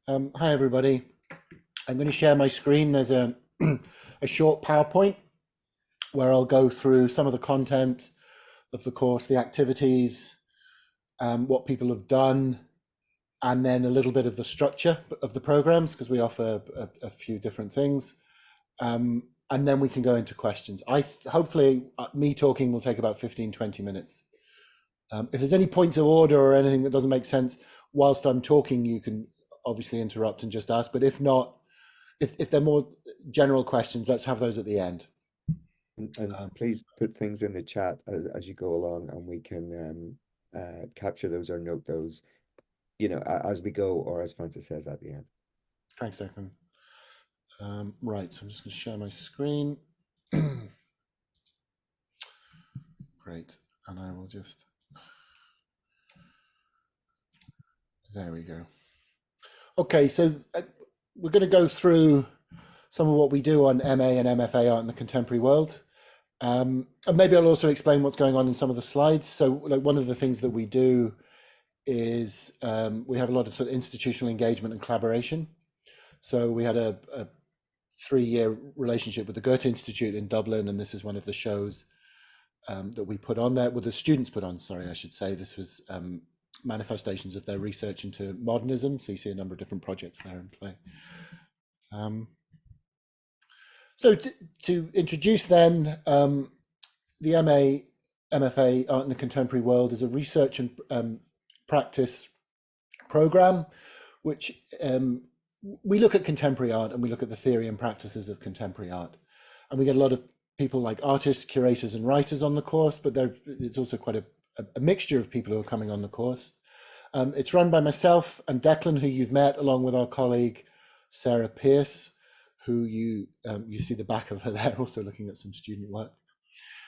Hi everybody. I'm going to share my screen. There's a, a short PowerPoint where I'll go through some of the content of the course, the activities, what people have done, and then a little bit of the structure of the programs because we offer a few different things. And then we can go into questions. Hopefully me talking will take about 15-20 minutes. If there's any points of order or anything that doesn't make sense whilst I'm talking, you can obviously interrupt and just ask. But if not, if they're more general questions, let's have those at the end. And please put things in the chat as you go along, and we can capture those or note those, as we go, or as Francis says at the end. Thanks, Declan. Right, so I'm just going to share my screen. Great, and I will just, there we go. Okay, so we're going to go through some of what we do on MA and MFA art in the contemporary world. And maybe I'll also explain what's going on in some of the slides. So like one of the things that we do is we have a lot of sort of institutional engagement and collaboration. So we had a 3-year relationship with the Goethe Institute in Dublin, and this is one of the shows that we put on there, well, the students put on, sorry, I should say. This was manifestations of their research into modernism. So you see a number of different projects there in play. So to introduce then, the MA, MFA Art in the Contemporary World is a research and practice program, which we look at contemporary art and we look at the theory and practices of contemporary art. And we get a lot of people like artists, curators and writers on the course, but it's also quite a mixture of people who are coming on the course. It's run by myself and Declan, who you've met, along with our colleague, Sarah Pearce, who you see the back of her there, also looking at some student work.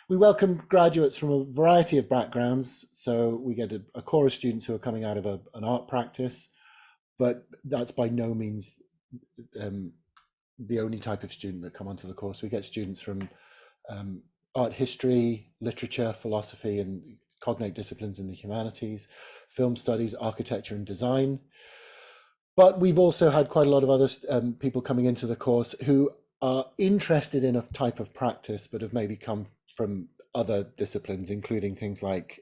We welcome graduates from a variety of backgrounds. So we get a core of students who are coming out of an art practice, but that's by no means the only type of student that come onto the course. We get students from art history, literature, philosophy, and cognate disciplines in the humanities, film studies, architecture and design. But we've also had quite a lot of other people coming into the course who are interested in a type of practice, but have maybe come from other disciplines, including things like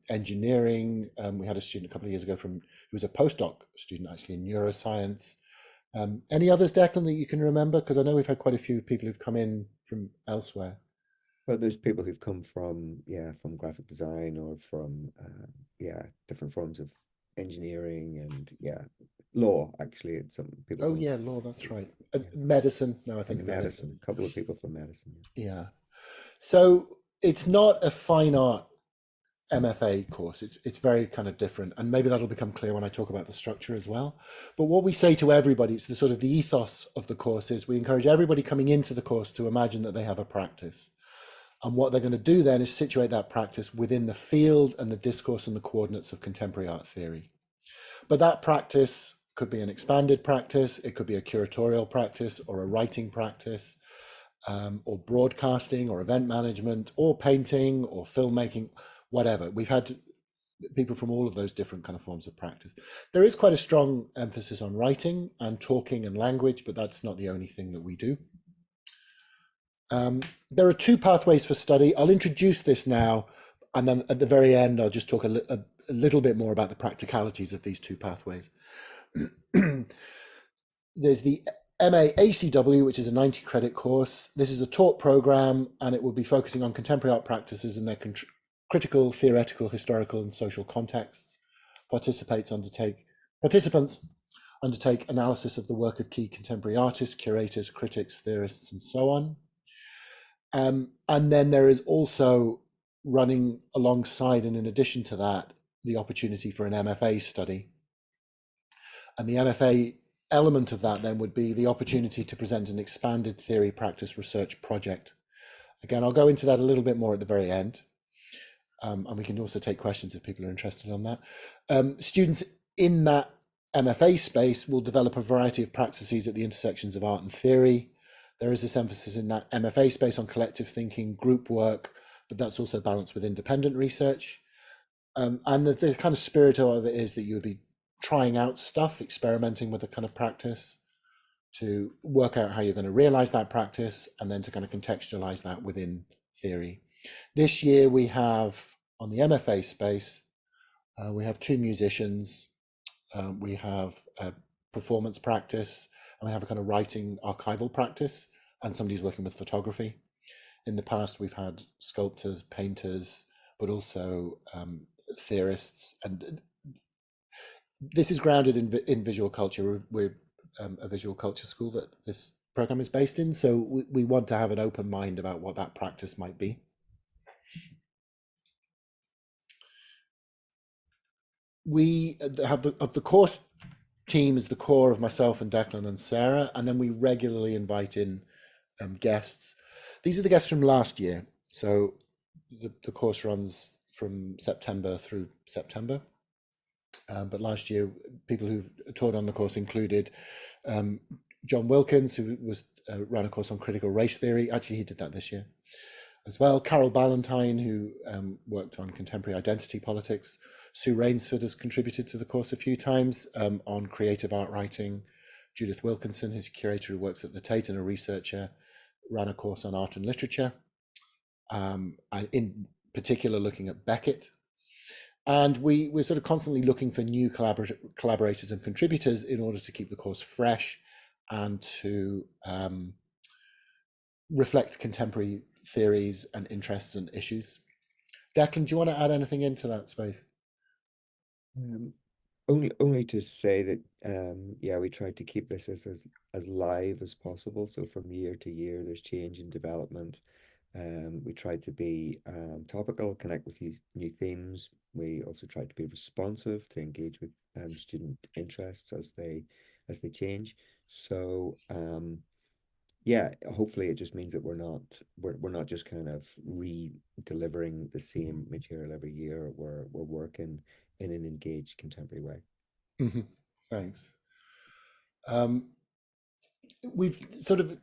engineering. We had a student a couple of years ago who was a postdoc student actually in neuroscience. Any others, Declan, that you can remember? Because I know we've had quite a few people who've come in from elsewhere. Well, there's people who've come from graphic design or from different forms of engineering and law. Actually, and some people. Oh yeah, law. That's right. Medicine. No, I think And about medicine. A couple of people from medicine. Yeah. So it's not a fine art MFA course. It's very kind of different, and maybe that'll become clear when I talk about the structure as well. But what we say to everybody, it's the sort of the ethos of the course is we encourage everybody coming into the course to imagine that they have a practice. And what they're going to do then is situate that practice within the field and the discourse and the coordinates of contemporary art theory. But that practice could be an expanded practice, it could be a curatorial practice or a writing practice, or broadcasting or event management or painting or filmmaking, whatever. We've had people from all of those different kind of forms of practice. There is quite a strong emphasis on writing and talking and language, but that's not the only thing that we do. There are 2 pathways for study. I'll introduce this now, and then at the very end, I'll just talk a little bit more about the practicalities of these 2 pathways. There's the MA ACW, which is a 90-credit course. This is a taught program, and it will be focusing on contemporary art practices and their critical, theoretical, historical, and social contexts. Participants undertake analysis of the work of key contemporary artists, curators, critics, theorists, and so on. And then there is also running alongside and in addition to that, the opportunity for an MFA study. And the MFA element of that then would be the opportunity to present an expanded theory practice research project. Again, I'll go into that a little bit more at the very end. And we can also take questions if people are interested on that. Students in that MFA space will develop a variety of practices at the intersections of art and theory. There is this emphasis in that MFA space on collective thinking, group work, but that's also balanced with independent research. And the kind of spirit of it is that you would be trying out stuff, experimenting with a kind of practice, to work out how you're going to realize that practice, and then to kind of contextualize that within theory. This year we have, on the MFA space, we have 2 musicians, we have a performance practice, and we have a kind of writing archival practice, and somebody's working with photography. In the past, we've had sculptors, painters, but also theorists, and this is grounded in visual culture. We're a visual culture school that this program is based in, so we want to have an open mind about what that practice might be. We have the course team is the core of myself and Declan and Sarah, and then we regularly invite in guests. These are the guests from last year, so the course runs from September through September. But last year, people who taught on the course included John Wilkins, who ran a course on critical race theory. Actually, he did that this year as well. Carol Ballantyne, who worked on contemporary identity politics. Sue Rainsford has contributed to the course a few times on creative art writing. Judith Wilkinson, who's a curator who works at the Tate and a researcher, ran a course on art and literature, in particular looking at Beckett. And we're sort of constantly looking for new collaborators and contributors in order to keep the course fresh and to reflect contemporary theories and interests and issues. Declan, do you want to add anything into that space? Only to say that yeah, we tried to keep this as live as possible. So from year to year, there's change and development. We tried to be topical, connect with new themes. We also tried to be responsive to engage with student interests as they change. So yeah, hopefully it just means that we're not just kind of delivering the same material every year. We're working in an engaged contemporary way. Mm-hmm. Thanks. We've sort of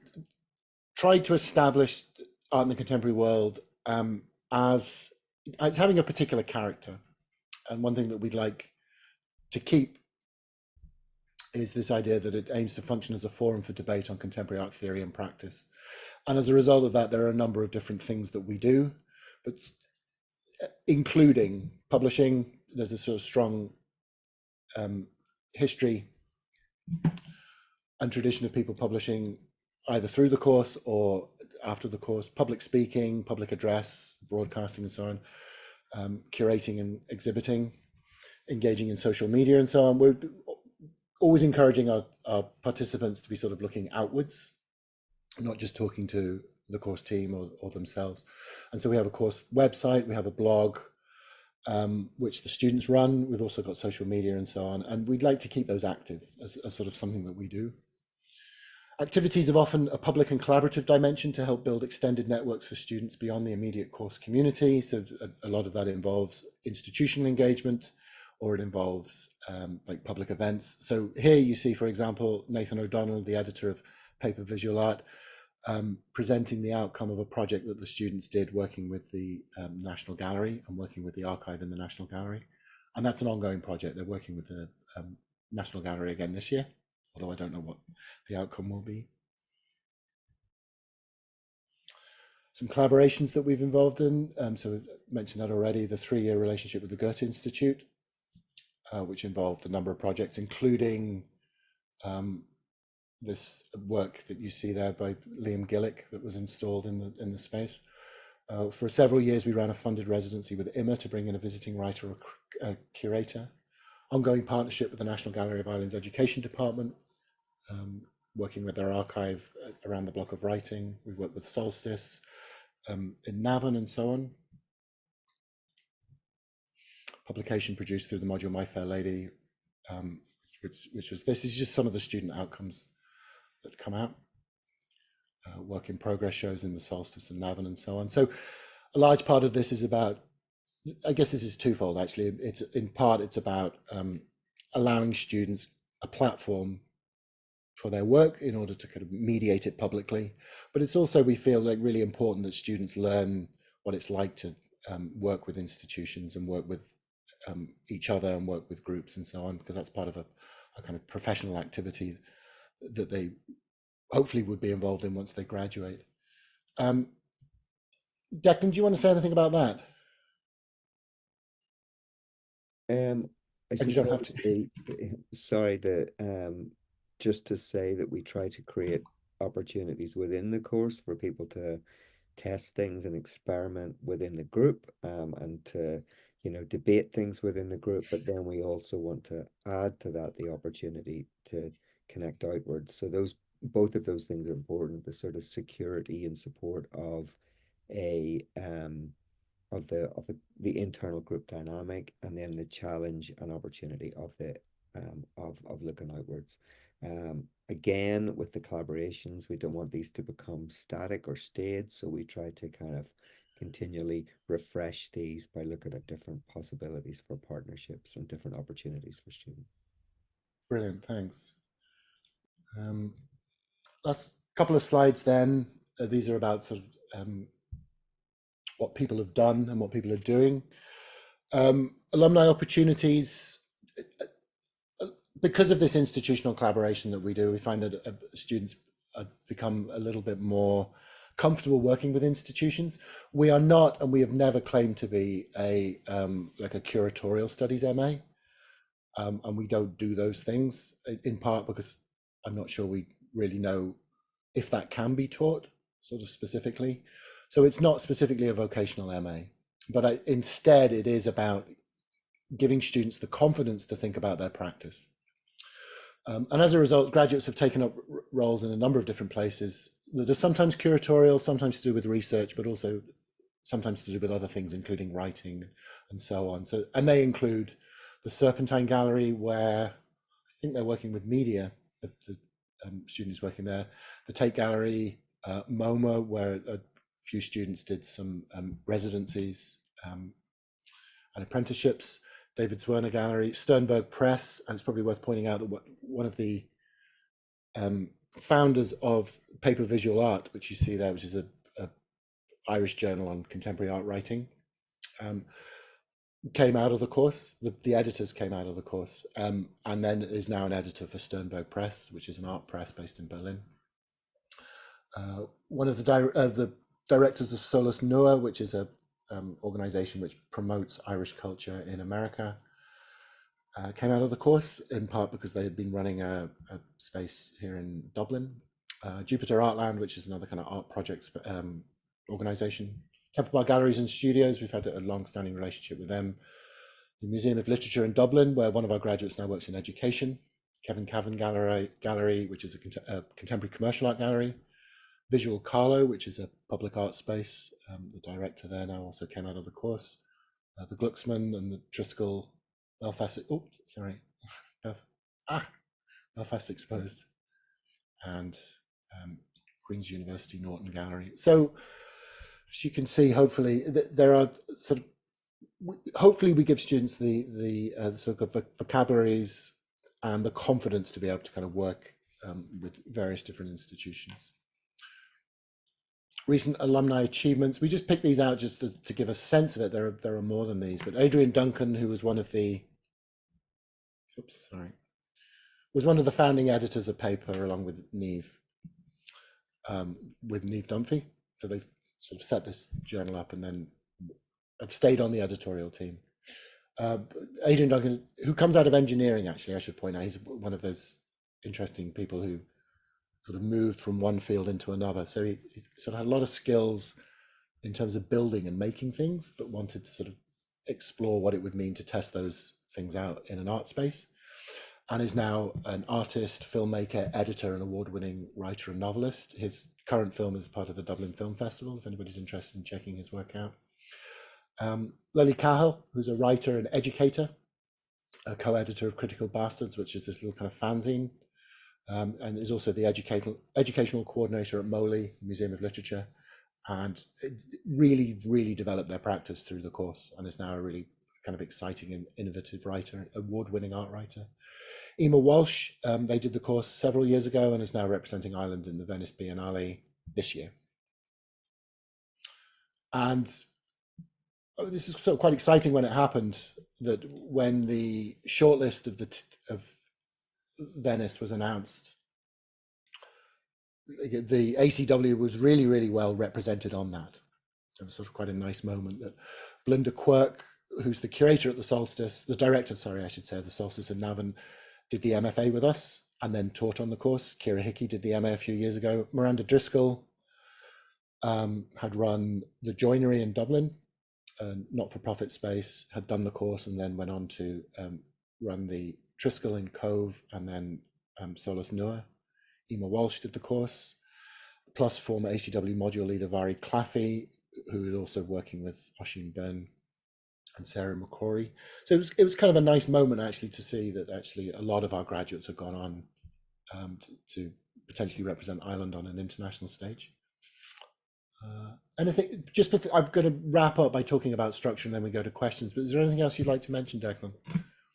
tried to establish art in the contemporary world as having a particular character. And one thing that we'd like to keep is this idea that it aims to function as a forum for debate on contemporary art theory and practice. And as a result of that, there are a number of different things that we do, but including publishing. There's a sort of strong history and tradition of people publishing either through the course or after the course, public speaking, public address, broadcasting and so on, curating and exhibiting, engaging in social media and so on. We're always encouraging our participants to be sort of looking outwards, not just talking to the course team or themselves. And so we have a course website, we have a blog, which the students run. We've also got social media and so on. And we'd like to keep those active as sort of something that we do. Activities have often a public and collaborative dimension to help build extended networks for students beyond the immediate course community. So a lot of that involves institutional engagement, or it involves like public events. So here you see, for example, Nathan O'Donnell, the editor of Paper Visual Art, presenting the outcome of a project that the students did working with the National Gallery and working with the archive in the National Gallery. And that's an ongoing project. They're working with the National Gallery again this year, although I don't know what the outcome will be. Some collaborations that we've involved in. So we've mentioned that already, the 3-year relationship with the Goethe Institute, which involved a number of projects, including this work that you see there by Liam Gillick that was installed in the space. For several years, we ran a funded residency with IMA to bring in a visiting writer or a curator. Ongoing partnership with the National Gallery of Ireland's Education Department, working with their archive around the block of writing. We worked with Solstice in Navan and so on. Publication produced through the module My Fair Lady, which was this is just some of the student outcomes that come out. Work in progress shows in the Solstice and Navan and so on. So a large part of this is about, I guess this is twofold actually. It's in part, it's about allowing students a platform for their work in order to kind of mediate it publicly. But it's also, we feel like really important that students learn what it's like to work with institutions and work with each other and work with groups and so on, because that's part of a kind of professional activity that they hopefully would be involved in once they graduate. Declan, do you want to say anything about that? I And you don't have suppose to. sorry, that just to say that we try to create opportunities within the course for people to test things and experiment within the group, and to, debate things within the group. But then we also want to add to that the opportunity to connect outwards. So both of those things are important, the sort of security and support of a the internal group dynamic, and then the challenge and opportunity of the of looking outwards. Again, with the collaborations, we don't want these to become static or stayed, so we try to kind of continually refresh these by looking at different possibilities for partnerships and different opportunities for students. Brilliant, thanks. Last couple of slides then. These are about sort of what people have done and what people are doing. Alumni opportunities. Because of this institutional collaboration that we do, we find that students become a little bit more comfortable working with institutions. We are not, and we have never claimed to be like a curatorial studies MA, and we don't do those things, in part because I'm not sure we really know if that can be taught sort of specifically. So it's not specifically a vocational MA, but instead it is about giving students the confidence to think about their practice. And as a result, graduates have taken up roles in a number of different places that are sometimes curatorial, sometimes to do with research, but also sometimes to do with other things, including writing and so on. So, and they include the Serpentine Gallery, where I think they're working with media, the students working there, the Tate Gallery, MoMA, where a few students did some residencies and apprenticeships, David Zwerner Gallery, Sternberg Press, and it's probably worth pointing out that one of the founders of Paper Visual Art, which you see there, which is a Irish journal on contemporary art writing, came out of the course. The editors came out of the course, and then is now an editor for Sternberg Press, which is an art press based in Berlin. One of the directors of Solus Nua, which is a organization which promotes Irish culture in America, came out of the course, in part because they had been running a space here in Dublin. Jupiter Artland, which is another kind of art projects organization. Temple Bar Galleries and Studios, we've had a long-standing relationship with them. The Museum of Literature in Dublin, where one of our graduates now works in education. Kevin Cavan Gallery, which is a contemporary commercial art gallery. Visual Carlo, which is a public art space. The director there now also came out of the course. The Glucksman and the Triskel, Belfast, oops, sorry, Belfast Exposed, and Queen's University Norton Gallery. So as you can see, hopefully there are sort of, hopefully we give students the sort of vocabularies and the confidence to be able to kind of work with various different institutions. Recent alumni achievements, we just picked these out just to give a sense of it. There are more than these, but Adrian Duncan, who was one of the founding editors of Paper, along with Neve Dunphy. So they've sort of set this journal up and then have stayed on the editorial team. Adrian Duncan, who comes out of engineering, actually, I should point out, he's one of those interesting people who sort of moved from one field into another. So he sort of had a lot of skills in terms of building and making things, but wanted to sort of explore what it would mean to test those things out in an art space, and is now an artist, filmmaker, editor, and award-winning writer and novelist. His current film is part of the Dublin Film Festival, if anybody's interested in checking his work out. Lily Cahill, who's a writer and educator, a co-editor of Critical Bastards, which is this little kind of fanzine, and is also the educational coordinator at MOLI, Museum of Literature, and really developed their practice through the course, and is now a really kind of exciting and innovative writer, award-winning art writer. Emma Walsh, they did the course several years ago and is now representing Ireland in the Venice Biennale this year. And this is sort of quite exciting when it happened, that when the shortlist of of Venice was announced, the ACW was really, really well represented on that. It was sort of quite a nice moment that Belinda Quirk, who's the curator at the Solstice, the director, sorry, I should say, the Solstice in Navan, did the MFA with us and then taught on the course. Kira Hickey did the MA a few years ago. Miranda Driscoll had run the Joinery in Dublin, not-for-profit space, had done the course and then went on to run the Triskel in Cove and then Solus Nua. Emma Walsh did the course, plus former ACW module leader Vari Claffey, who is also working with Oisin Byrne and Sarah McCrory. So it was kind of a nice moment actually to see that actually a lot of our graduates have gone on to potentially represent Ireland on an international stage. And I think just before, I'm going to wrap up by talking about structure and then we go to questions, but is there anything else you'd like to mention, Declan?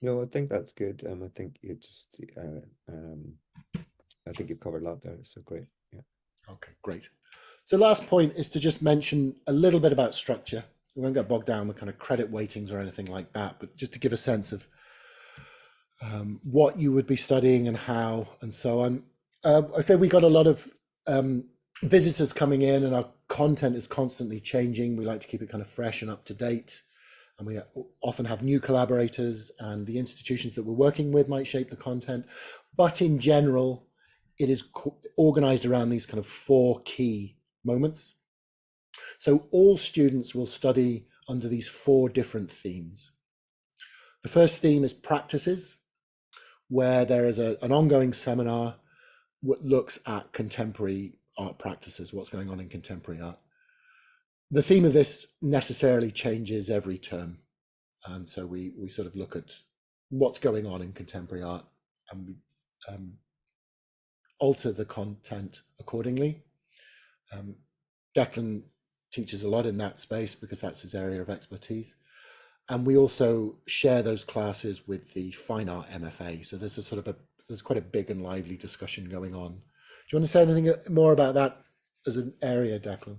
No, I think that's good. I think you just, I think you've covered a lot there. So great. Yeah. Okay, great. So last point is to just mention a little bit about structure. We won't get bogged down with kind of credit weightings or anything like that, but just to give a sense of what you would be studying and how and so on. I say we got a lot of visitors coming in and our content is constantly changing. We like to keep it kind of fresh and up to date. And we often have new collaborators and the institutions that we're working with might shape the content. But in general, it is organized around these kind of 4 key moments. So all students will study under these 4 different themes. The first theme is practices, where there is an ongoing seminar that looks at contemporary art practices, what's going on in contemporary art. The theme of this necessarily changes every term. And so we sort of look at what's going on in contemporary art and we alter the content accordingly. Declan teaches a lot in that space because that's his area of expertise. And we also share those classes with the fine art MFA. So there's there's quite a big and lively discussion going on. Do you want to say anything more about that as an area, Declan?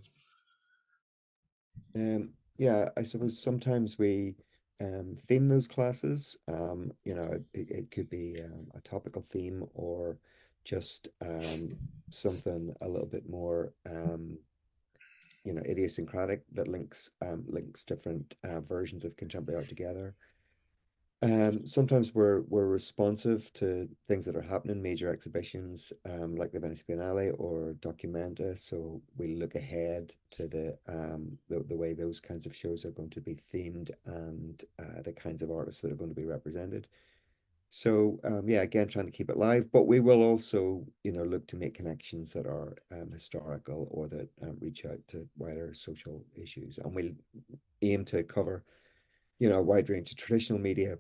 Yeah, I suppose sometimes we theme those classes. It could be a topical theme or just something a little bit more idiosyncratic that links different versions of contemporary art together. Sometimes we're responsive to things that are happening, major exhibitions, like the Venice Biennale or Documenta. So we look ahead to the way those kinds of shows are going to be themed and the kinds of artists that are going to be represented. So yeah, again, trying to keep it live, but we will also, look to make connections that are historical or that reach out to wider social issues, and we'll aim to cover, a wide range of traditional media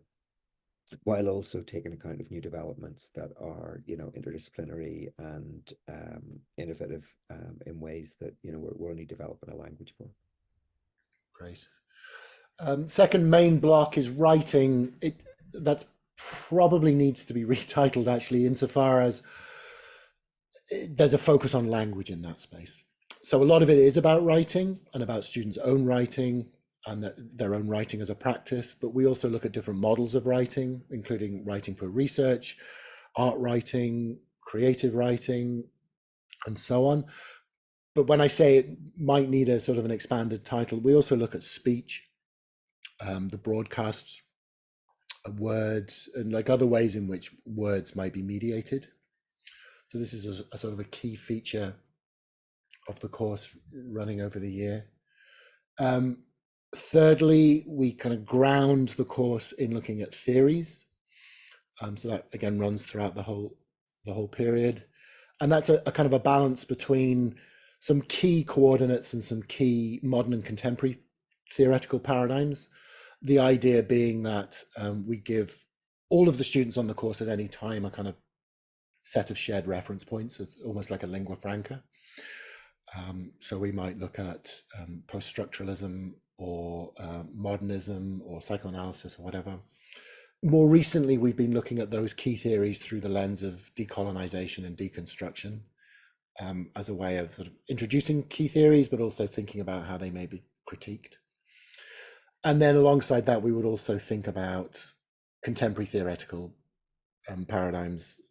while also taking account of new developments that are, interdisciplinary and innovative in ways that, we're only developing a language for. Great. Second main block is writing. That's probably needs to be retitled actually, insofar as there's a focus on language in that space. So a lot of it is about writing and about students' own writing and their own writing as a practice, but we also look at different models of writing, including writing for research, art writing, creative writing, and so on. But when I say it might need a sort of an expanded title, we also look at speech, the broadcast, words, and like other ways in which words might be mediated. So this is a sort of a key feature of the course running over the year. Thirdly, we kind of ground the course in looking at theories. So that again runs throughout the whole period. And that's a kind of a balance between some key coordinates and some key modern and contemporary theoretical paradigms. The idea being that we give all of the students on the course at any time a kind of set of shared reference points, as almost like a lingua franca. So we might look at post-structuralism or modernism or psychoanalysis or whatever. More recently, we've been looking at those key theories through the lens of decolonization and deconstruction as a way of sort of introducing key theories, but also thinking about how they may be critiqued. And then alongside that, we would also think about contemporary theoretical paradigms,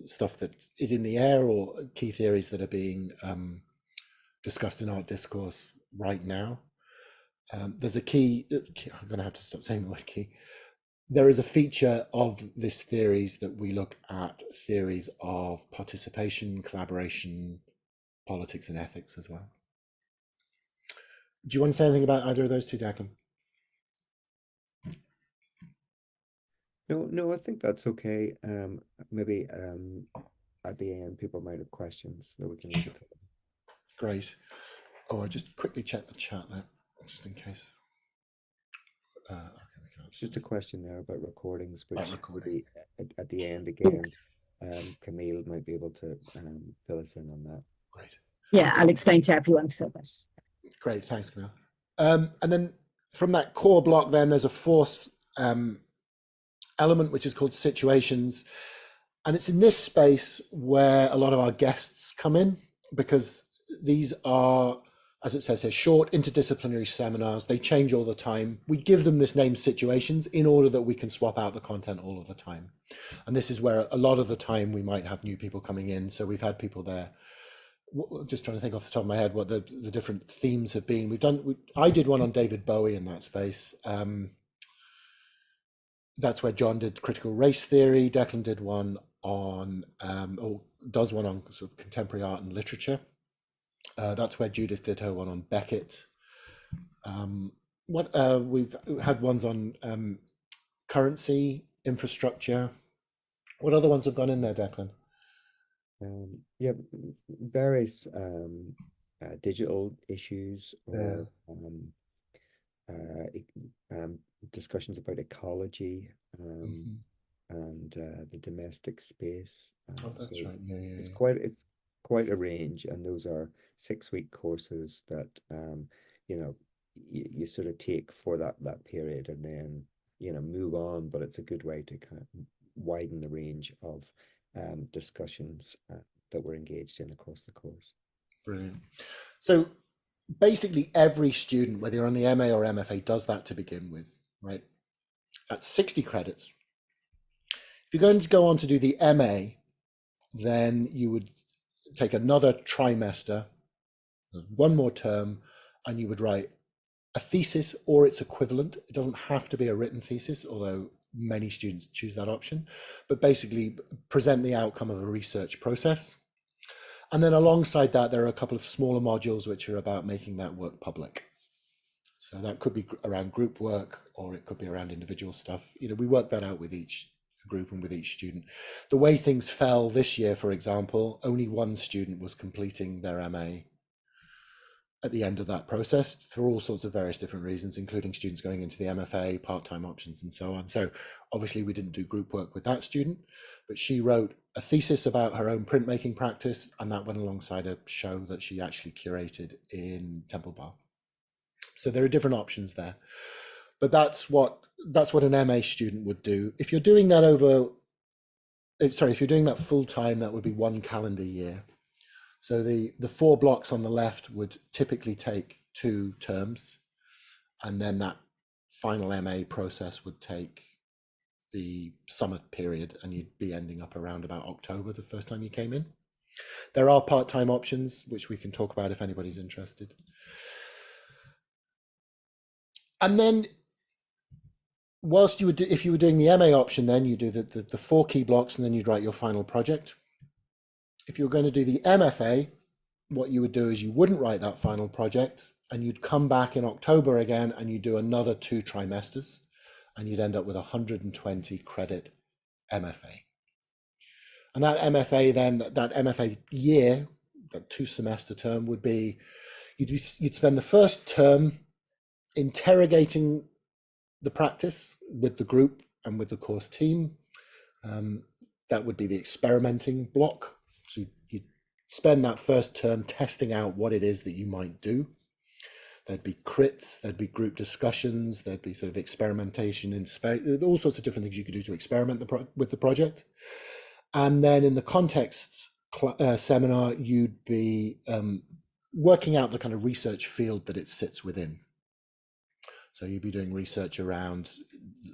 stuff that is in the air or key theories that are being discussed in art discourse right now. There's a key, I'm going to have to stop saying the word key. There is a feature of this theories that we look at theories of participation, collaboration, politics, and ethics as well. Do you want to say anything about either of those two, Declan? No, I think that's okay. Maybe at the end, people might have questions that we can leave it to them. Great. Oh, I just quickly check the chat there, just in case. Okay, we can It's answer just a question there about recordings, about which recording. maybe at the end again, Camille might be able to fill us in on that. Great. Yeah, I'll explain to everyone so that. Great, thanks, Camille. And then from that core block, then there's a fourth element, which is called situations. And it's in this space where a lot of our guests come in, because these are, as it says here, short interdisciplinary seminars. They change all the time. We give them this name situations in order that we can swap out the content all of the time. And this is where a lot of the time we might have new people coming in. So we've had people there. Just trying to think off the top of my head what the different themes have been. I did one on David Bowie in that space. That's where John did critical race theory. Declan did one on, or does one on sort of contemporary art and literature. That's where Judith did her one on Beckett. We've had ones on currency, infrastructure. What other ones have gone in there, Declan? Yeah, various digital issues or discussions about ecology and the domestic space. Oh, that's so right. Yeah. it's quite a range, and those are 6-week courses that you sort of take for that period, and then move on. But it's a good way to kind of widen the range of discussions that we're engaged in across the course. Brilliant. So basically every student, whether you're on the MA or MFA, does that to begin with, right? That's 60 credits. If you're going to go on to do the MA, then you would take another trimester, one more term, and you would write a thesis or its equivalent. It doesn't have to be a written thesis, although many students choose that option, but basically present the outcome of a research process. And then alongside that, there are a couple of smaller modules which are about making that work public. So that could be around group work, or it could be around individual stuff. We work that out with each group and with each student. The way things fell this year, for example, only one student was completing their MA at the end of that process for all sorts of various different reasons, including students going into the MFA, part-time options, and so on. So obviously we didn't do group work with that student, but she wrote a thesis about her own printmaking practice, and that went alongside a show that she actually curated in Temple Bar. So there are different options there, but that's what an MA student would do. If you're doing that if you're doing that full time, that would be 1 calendar year. So the 4 blocks on the left would typically take 2 terms, and then that final MA process would take the summer period, and you'd be ending up around about October the first time you came in. There are part-time options, which we can talk about if anybody's interested. And then whilst if you were doing the MA option, then you do the 4 key blocks, and then you'd write your final project. If you're going to do the MFA, what you would do is you wouldn't write that final project, and you'd come back in October again, and you do another 2 trimesters, and you'd end up with 120 credit MFA. And that MFA then, that MFA year, that 2-semester term, would be, you'd spend the first term interrogating the practice with the group and with the course team. That would be the experimenting block. So you'd spend that first term testing out what it is that you might do. There'd be crits, there'd be group discussions, there'd be sort of experimentation in space, all sorts of different things you could do to experiment with the project. And then in the contexts seminar, you'd be working out the kind of research field that it sits within. So you'd be doing research around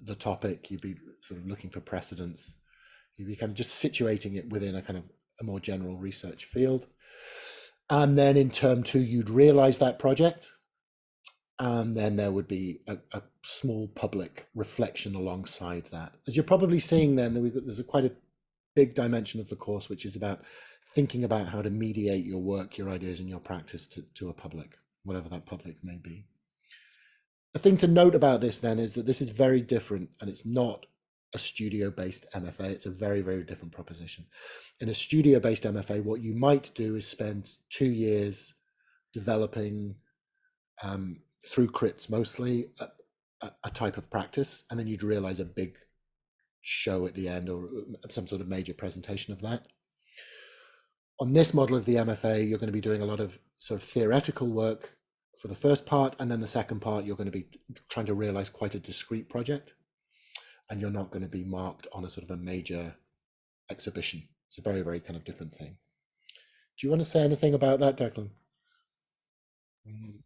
the topic, you'd be sort of looking for precedents, you'd be kind of just situating it within a kind of a more general research field. And then in term 2, you'd realize that project. And then there would be a small public reflection alongside that. As you're probably seeing then, there's quite a big dimension of the course, which is about thinking about how to mediate your work, your ideas, and your practice to a public, whatever that public may be. The thing to note about this then is that this is very different, and it's not a studio-based MFA. It's a very, very different proposition. In a studio-based MFA, what you might do is spend 2 years developing through crits mostly a type of practice, and then you'd realize a big show at the end or some sort of major presentation of that. On this model of the MFA, you're going to be doing a lot of sort of theoretical work for the first part, and then the second part you're going to be trying to realize quite a discrete project, and you're not going to be marked on a sort of a major exhibition. It's a very, very kind of different thing. Do you want to say anything about that, Declan?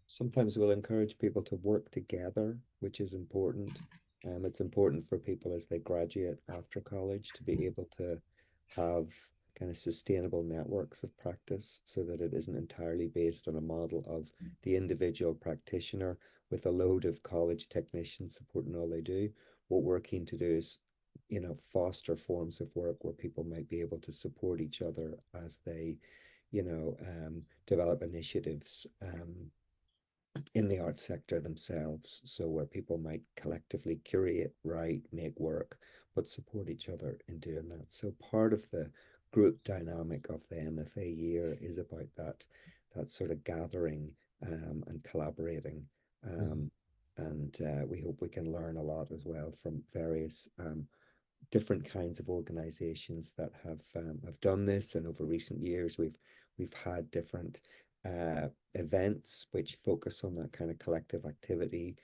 Sometimes we'll encourage people to work together, which is important. It's important for people as they graduate after college to be able to have kind of sustainable networks of practice so that it isn't entirely based on a model of the individual practitioner with a load of college technicians supporting all they do. What we're keen to do is, you know, foster forms of work where people might be able to support each other as they, you know, develop initiatives in the art sector themselves. So where people might collectively curate, write, make work, but support each other in doing that. So part of the group dynamic of the MFA year is about that sort of gathering and collaborating. And we hope we can learn a lot as well from various different kinds of organizations that have done this. And over recent years, we've had different events which focus on that kind of collective activity.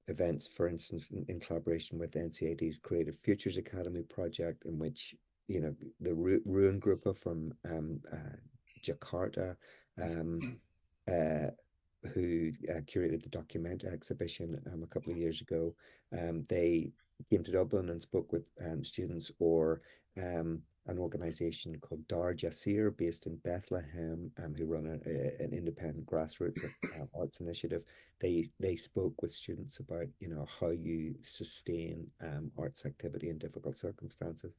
Events, for instance, in collaboration with NCAD's Creative Futures Academy project, in which, you know, the Ruin Gruppe from Jakarta, who curated the document exhibition a couple of years ago, they came to Dublin and spoke with students, or an organization called Dar Jasir based in Bethlehem, who run an independent grassroots arts initiative. They spoke with students about, you know, how you sustain arts activity in difficult circumstances.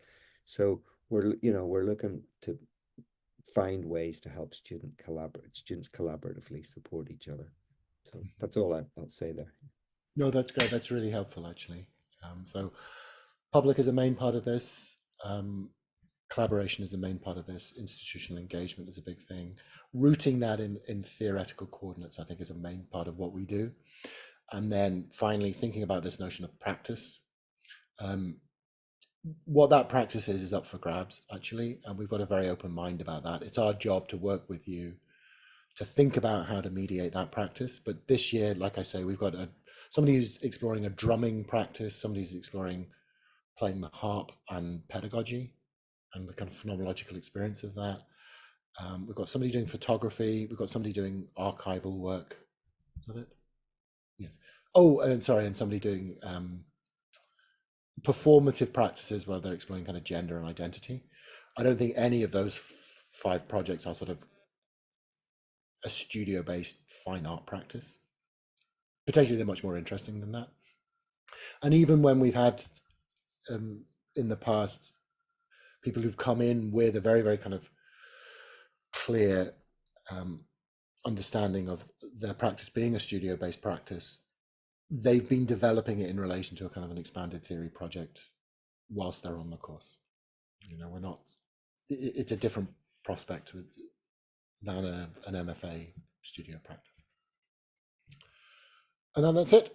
So we're looking to find ways to help students collaboratively support each other. So that's all I'll say there. No, that's great. That's really helpful, actually. So public is a main part of this. Collaboration is a main part of this. Institutional engagement is a big thing. Rooting that in theoretical coordinates, I think, is a main part of what we do. And then finally, thinking about this notion of practice. What that practice is up for grabs, actually, and we've got a very open mind about that. It's our job to work with you to think about how to mediate that practice. But this year, like I say, we've got somebody who's exploring a drumming practice, somebody who's exploring playing the harp and pedagogy and the kind of phenomenological experience of that. We've got somebody doing photography. We've got somebody doing archival work. Is that it? Yes. Oh, and sorry, and somebody doing performative practices where they're exploring kind of gender and identity. I don't think any of those 5 projects are sort of a studio-based fine art practice. Potentially they're much more interesting than that. And even when we've had in the past people who've come in with a very, very kind of clear understanding of their practice being a studio-based practice, they've been developing it in relation to a kind of an expanded theory project whilst they're on the course. You know, we're not, it's a different prospect than an MFA studio practice. And then that's it.